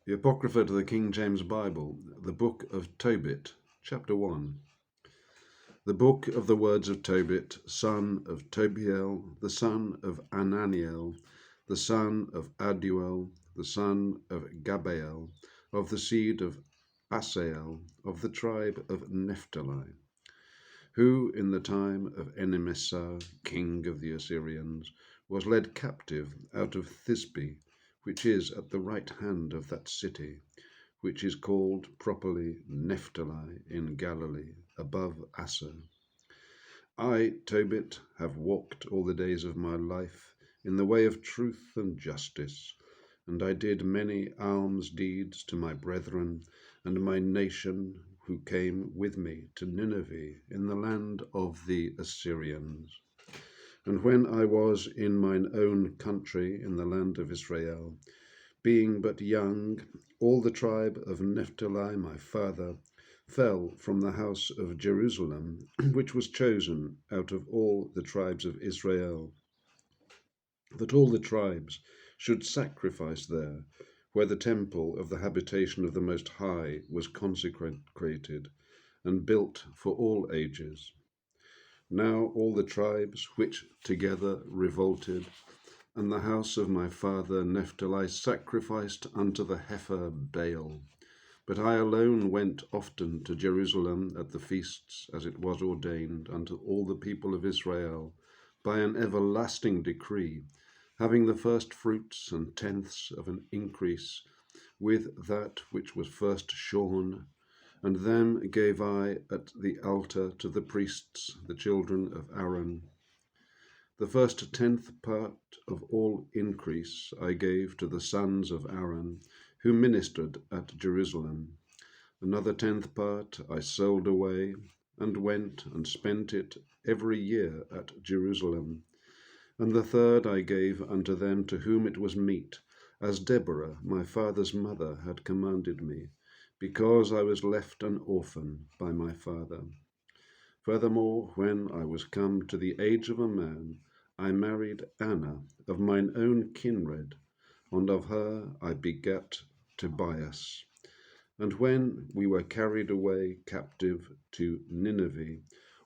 The Apocrypha to the King James Bible, the Book of Tobit, Chapter 1. The Book of the Words of Tobit, son of Tobiel, the son of Ananiel, the son of Aduel, the son of Gabael, of the seed of Asael, of the tribe of Naphtali, who in the time of Enemessar, king of the Assyrians, was led captive out of Thisbe, which is at the right hand of that city, which is called properly Naphtali in Galilee, above Asser. I, Tobit, have walked all the days of my life in the way of truth and justice, and I did many alms deeds to my brethren and my nation who came with me to Nineveh in the land of the Assyrians. And when I was in mine own country in the land of Israel, being but young, all the tribe of Naphtali my father fell from the house of Jerusalem, which was chosen out of all the tribes of Israel, that all the tribes should sacrifice there, where the temple of the habitation of the Most High was consecrated and built for all ages. Now all the tribes which together revolted, and the house of my father Naphtali sacrificed unto the heifer Baal. But I alone went often to Jerusalem at the feasts, as it was ordained unto all the people of Israel, by an everlasting decree, having the first fruits and tenths of an increase, with that which was first shorn, and them gave I at the altar to the priests, the children of Aaron. The first tenth part of all increase I gave to the sons of Aaron, who ministered at Jerusalem. Another tenth part I sold away, and went and spent it every year at Jerusalem. And the third I gave unto them to whom it was meet, as Deborah my father's mother had commanded me, because I was left an orphan by my father. Furthermore, when I was come to the age of a man, I married Anna of mine own kindred, and of her I begat Tobias. And when we were carried away captive to Nineveh,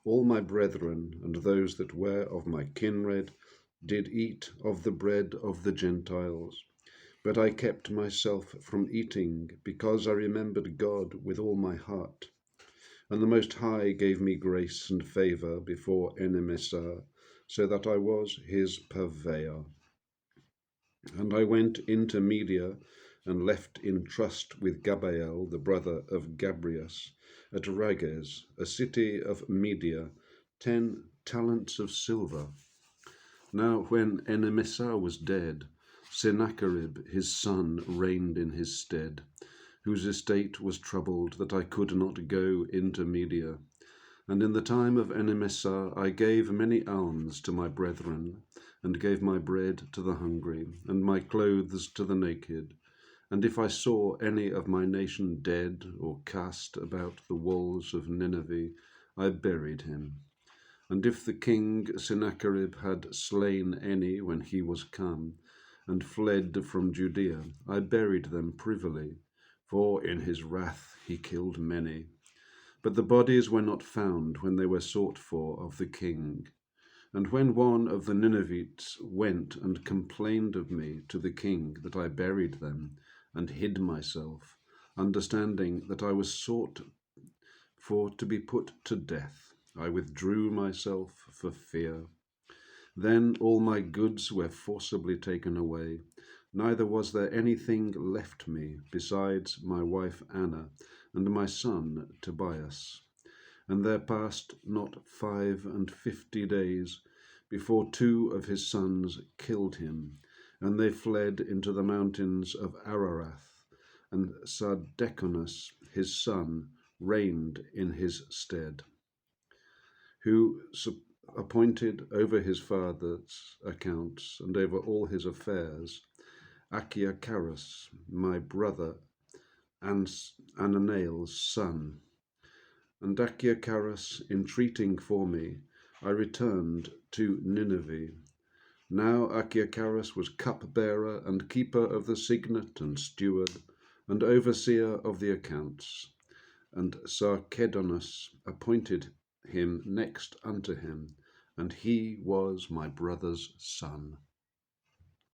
all my brethren and those that were of my kindred did eat of the bread of the Gentiles. But I kept myself from eating, because I remembered God with all my heart. And the Most High gave me grace and favor before Enemessar, so that I was his purveyor. And I went into Media, and left in trust with Gabael, the brother of Gabrias, at Rages, a city of Media, 10 talents of silver. Now when Enemessar was dead, Sennacherib his son reigned in his stead, whose estate was troubled, that I could not go into Media. And in the time of Enemessar I gave many alms to my brethren, and gave my bread to the hungry, and my clothes to the naked. And if I saw any of my nation dead or cast about the walls of Nineveh, I buried him. And if the king Sennacherib had slain any when he was come, and fled from Judea, I buried them privily, for in his wrath he killed many. But the bodies were not found when they were sought for of the king. And when one of the Ninevites went and complained of me to the king, that I buried them, and hid myself, understanding that I was sought for to be put to death, I withdrew myself for fear. Then all my goods were forcibly taken away, neither was there anything left me besides my wife Anna and my son Tobias. And there passed not 55 days before 2 of his sons killed him, and they fled into the mountains of Ararat, and Sardeconus his son reigned in his stead, who appointed over his father's accounts and over all his affairs Achiacharus, my brother, and Ananiel's son. And Achiacharus entreating for me, I returned to Nineveh. Now Achiacharus was cupbearer and keeper of the signet and steward, and overseer of the accounts. And Sarchedonus appointed him next unto him, and he was my brother's son.